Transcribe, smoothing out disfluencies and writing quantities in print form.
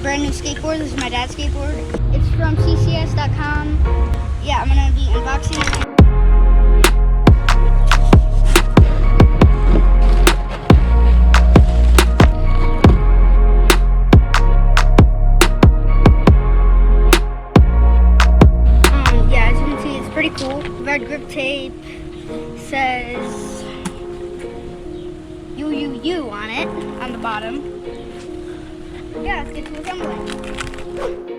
brand new skateboard. This is my dad's skateboard. It's from ccs.com. Yeah, I'm gonna be unboxing it. Yeah, as you can see, it's pretty cool. Red grip tape says UUU on it, on the bottom. Yeah, let's get to assembling.